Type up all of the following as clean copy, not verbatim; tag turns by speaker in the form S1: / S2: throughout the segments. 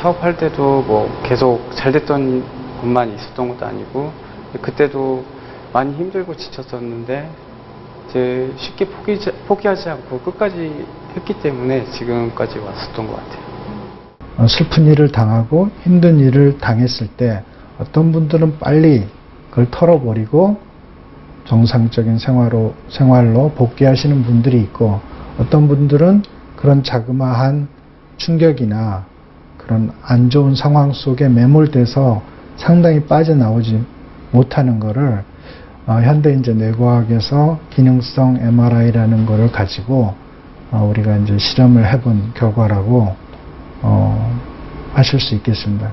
S1: 사업할 때도 뭐 계속 잘 됐던 것만 있었던 것도 아니고 그때도 많이 힘들고 지쳤었는데 이제 쉽게 포기하지 않고 끝까지 했기 때문에 지금까지 왔었던 것 같아요.
S2: 슬픈 일을 당하고 힘든 일을 당했을 때 어떤 분들은 빨리 그걸 털어버리고 정상적인 생활로 복귀하시는 분들이 있고, 어떤 분들은 그런 자그마한 충격이나 그런 안 좋은 상황 속에 매몰돼서 상당히 빠져나오지 못하는 거를 현대 이제 뇌과학에서 기능성 MRI라는 거를 가지고 우리가 이제 실험을 해본 결과라고 하실 수 있겠습니다.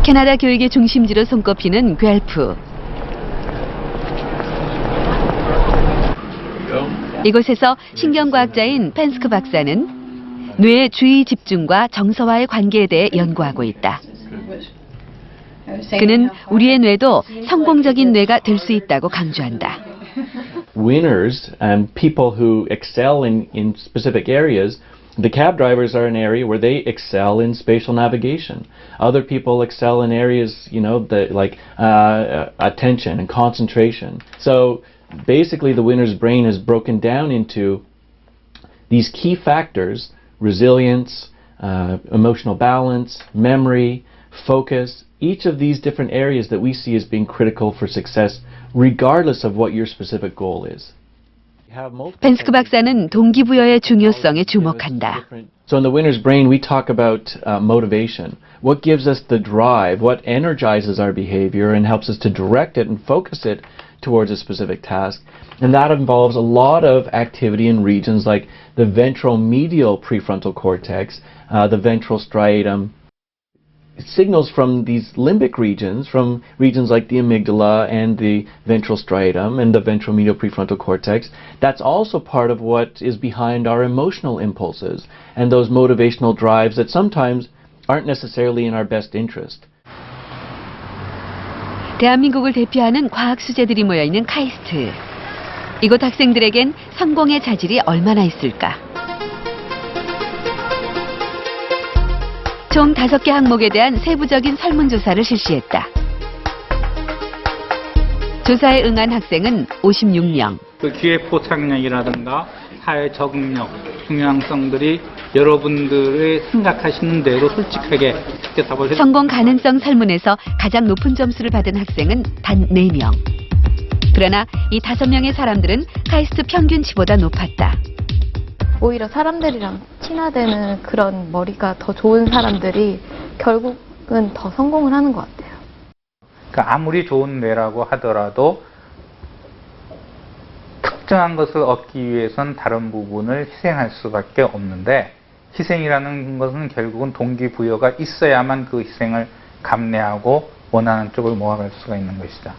S3: 캐나다 교육의 중심지로 손꼽히는 괤프. 이곳에서 신경과학자인 펜스크 박사는 뇌의 주의 집중과 정서와의 관계에 대해 연구하고 있다. 그는 우리의 뇌도 성공적인 뇌가 될 수 있다고 강조한다.
S4: Winners and people who excel in specific areas, the cab drivers are an area where they excel in spatial navigation. Other people excel in areas, like attention and concentration. So basically the winner's brain is broken down into these key factors: resilience, emotional balance, memory, focus. Each of these different areas that we see as being critical for success, regardless of what your specific goal is.
S3: 펜스크 박사는 동기부여의 중요성에 주목한다.
S4: So in the winner's brain, we talk about motivation. What gives us the drive? What energizes our behavior and helps us to direct it and focus it towards a specific task? And that involves a lot of activity in regions like the ventromedial prefrontal cortex, the ventral striatum. Signals from these limbic regions, from regions like the amygdala and the ventral striatum and the ventromedial prefrontal cortex, that's also part of what is behind our emotional impulses and those motivational drives that sometimes aren't necessarily in our best interest.
S3: 대한민국을 대표하는 과학 수재들이 모여있는 카이스트. 이곳 학생들에겐 성공의 자질이 얼마나 있을까? 총 5개 항목에 대한 세부적인 설문조사를 실시했다. 조사에 응한 학생은 56명.
S5: 그 기회 포착력이라든가 사회 적응력, 중요성들이 여러분들의 생각하시는 대로 솔직하게 답을
S3: 성공 가능성 설문에서 가장 높은 점수를 받은 학생은 단 4명. 그러나 이 5명의 사람들은 카이스트 평균치보다 높았다.
S6: 오히려 사람들이랑 친화되는 그런 머리가 더 좋은 사람들이 결국은 더 성공을 하는 것 같아요.
S5: 그러니까 아무리 좋은 뇌라고 하더라도 특정한 것을 얻기 위해선 다른 부분을 희생할 수밖에 없는데, 희생이라는 것은 결국은 동기부여가 있어야만 그 희생을 감내하고 원하는 쪽을 모아갈 수가 있는 것이다.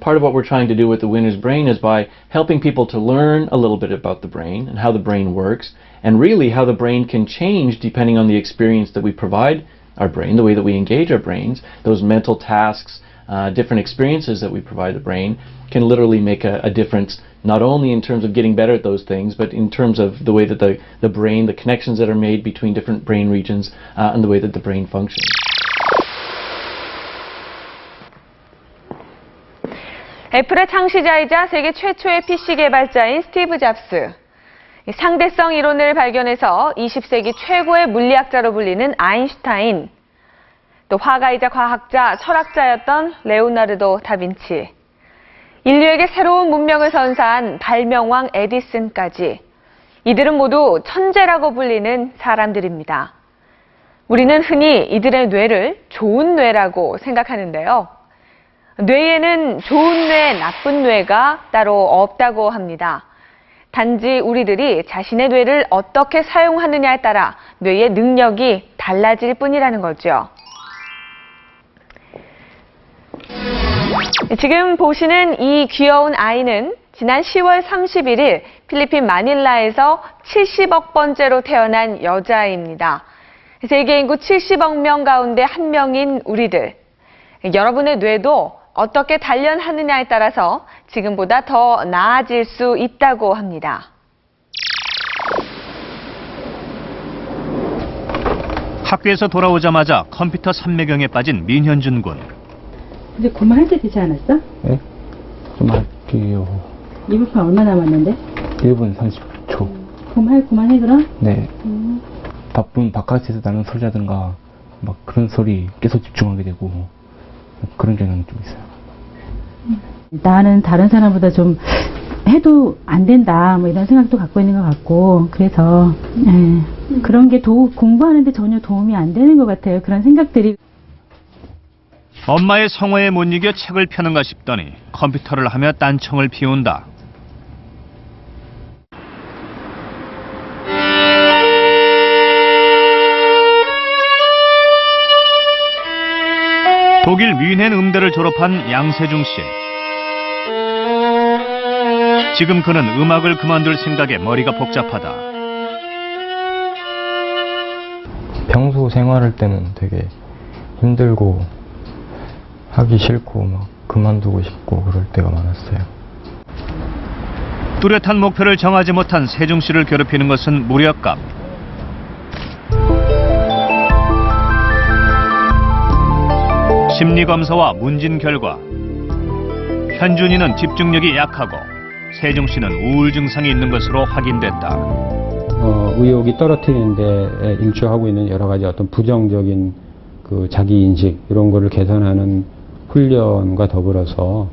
S4: Part of what we're trying to do with the winner's brain is by helping people to learn a little bit about the brain and how the brain works, and really how the brain can change depending on the experience that we provide our brain, the way that we engage our brains. Those mental tasks, different experiences that we provide the brain can literally make a difference, not only in terms of getting better at those things, but in terms of the way that the brain, the connections that are made between different brain regions, and the way that the brain functions.
S7: 애플의 창시자이자 세계 최초의 PC 개발자인 스티브 잡스. 상대성 이론을 발견해서 20세기 최고의 물리학자로 불리는 아인슈타인. 또 화가이자 과학자, 철학자였던 레오나르도 다빈치. 인류에게 새로운 문명을 선사한 발명왕 에디슨까지. 이들은 모두 천재라고 불리는 사람들입니다. 우리는 흔히 이들의 뇌를 좋은 뇌라고 생각하는데요. 뇌에는 좋은 뇌, 나쁜 뇌가 따로 없다고 합니다. 단지 우리들이 자신의 뇌를 어떻게 사용하느냐에 따라 뇌의 능력이 달라질 뿐이라는 거죠. 지금 보시는 이 귀여운 아이는 지난 10월 31일 필리핀 마닐라에서 70억 번째로 태어난 여자아이입니다. 세계 인구 70억 명 가운데 한 명인 우리들. 여러분의 뇌도 어떻게 단련하느냐에 따라서 지금보다 더 나아질 수 있다고 합니다.
S8: 학교에서 돌아오자마자 컴퓨터 삼매경에 빠진 민현준 군.
S9: 근데 그만 할 때 되지 않았어?
S10: 네? 좀 할게요.
S9: 2분판 얼마 남았는데?
S10: 1분 30초.
S9: 그만해 그럼?
S10: 네. 바쁜 바깥에서 나는 소리라든가 막 그런 소리 계속 집중하게 되고 그런 경향이 좀 있어요.
S9: 나는 다른 사람보다 좀 해도 안 된다 뭐 이런 생각도 갖고 있는 것 같고 그래서 그런 게 공부하는데 전혀 도움이 안 되는 것 같아요. 그런 생각들이.
S8: 엄마의 성화에 못 이겨 책을 펴는가 싶더니 컴퓨터를 하며 딴청을 피운다. 독일 뮌헨 음대를 졸업한 양세중 씨. 지금 그는 음악을 그만둘 생각에 머리가 복잡하다.
S10: 평소 생활할 때는 되게 힘들고 하기 싫고 막 그만두고 싶고 그럴 때가 많았어요.
S8: 뚜렷한 목표를 정하지 못한 세중 씨를 괴롭히는 것은 무력감. 심리검사와 문진 결과 현준이는 집중력이 약하고 세중 씨는 우울 증상이 있는 것으로 확인됐다.
S11: 의욕이 떨어뜨리는 데 일조하고 있는 여러 가지 어떤 부정적인 그 자기 인식 이런 거를 개선하는 훈련과 더불어서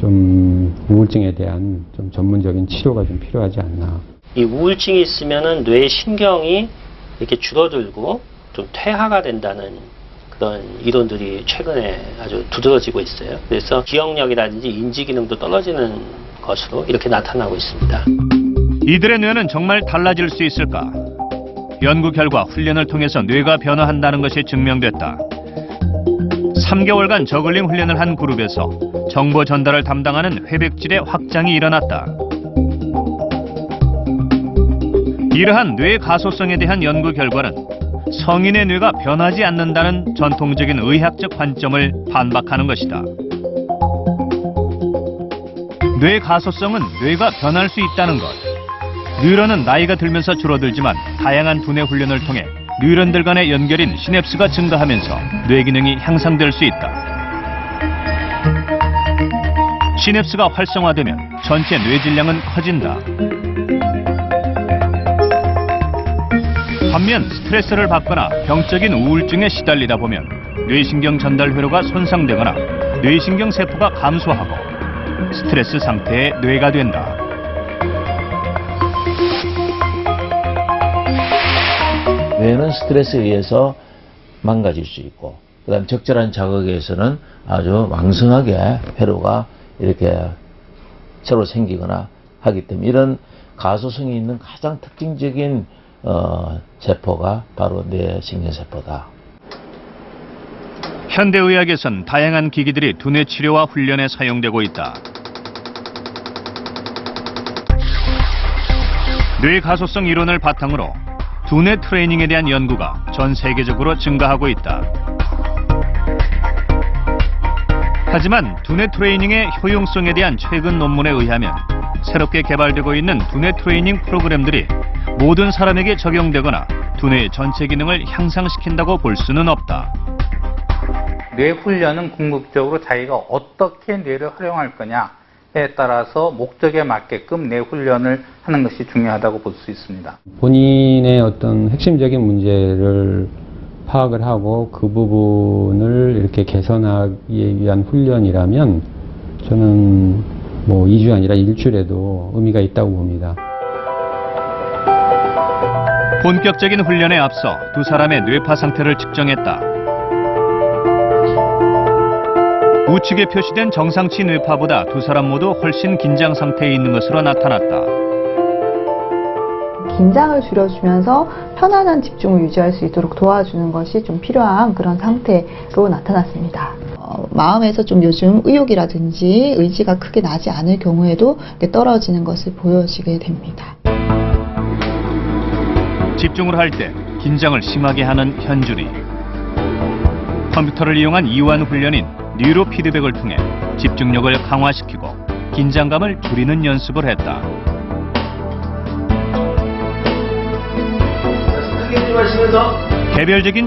S11: 좀 우울증에 대한 좀 전문적인 치료가 좀 필요하지 않나.
S12: 이 우울증이 있으면은 뇌의 신경이 이렇게 줄어들고 좀 퇴화가 된다는 그런 이론들이 최근에 아주 두드러지고 있어요. 그래서 기억력이라든지 인지 기능도 떨어지는 것으로 이렇게 나타나고 있습니다.
S8: 이들의 뇌는 정말 달라질 수 있을까? 연구 결과 훈련을 통해서 뇌가 변화한다는 것이 증명됐다. 3개월간 저글링 훈련을 한 그룹에서 정보 전달을 담당하는 회백질의 확장이 일어났다. 이러한 뇌 가소성에 대한 연구 결과는 성인의 뇌가 변하지 않는다는 전통적인 의학적 관점을 반박하는 것이다. 뇌 가소성은 뇌가 변할 수 있다는 것. 뉴런은 나이가 들면서 줄어들지만 다양한 두뇌 훈련을 통해 뉴런들 간의 연결인 시냅스가 증가하면서 뇌 기능이 향상될 수 있다. 시냅스가 활성화되면 전체 뇌 질량은 커진다. 반면 스트레스를 받거나 병적인 우울증에 시달리다 보면 뇌신경 전달 회로가 손상되거나 뇌신경 세포가 감소하고 스트레스 상태의 뇌가 된다.
S13: 뇌는 스트레스에 의해서 망가질 수 있고 그다음 적절한 자극에 의해서는 아주 왕성하게 회로가 이렇게 새로 생기거나 하기 때문에 이런 가소성이 있는 가장 특징적인 세포가 바로 뇌신경세포다.
S8: 현대의학에선 다양한 기기들이 두뇌 치료와 훈련에 사용되고 있다. 뇌 가소성 이론을 바탕으로 두뇌 트레이닝에 대한 연구가 전 세계적으로 증가하고 있다. 하지만 두뇌 트레이닝의 효용성에 대한 최근 논문에 의하면 새롭게 개발되고 있는 두뇌 트레이닝 프로그램들이 모든 사람에게 적용되거나 두뇌의 전체 기능을 향상시킨다고 볼 수는 없다.
S5: 뇌 훈련은 궁극적으로 자기가 어떻게 뇌를 활용할 거냐에 따라서 목적에 맞게끔 뇌 훈련을 하는 것이 중요하다고 볼 수 있습니다.
S11: 본인의 어떤 핵심적인 문제를 파악을 하고 그 부분을 이렇게 개선하기 위한 훈련이라면 저는 뭐 2주 아니라 일주일에도 의미가 있다고 봅니다.
S8: 본격적인 훈련에 앞서 두 사람의 뇌파 상태를 측정했다. 우측에 표시된 정상치 뇌파보다 두 사람 모두 훨씬 긴장 상태에 있는 것으로 나타났다.
S14: 긴장을 줄여주면서 편안한 집중을 유지할 수 있도록 도와주는 것이 좀 필요한 그런 상태로 나타났습니다. 마음에서 좀 요즘 의욕이라든지 의지가 크게 나지 않을 경우에도 떨어지는 것을 보여지게 됩니다.
S8: 집중을 할 때 긴장을 심하게 하는 현준이. 컴퓨터를 이용한 이완 훈련인 뉴로 피드백을 통해 집중력을 강화시키고 긴장감을 줄이는 연습을 했다. 개별적인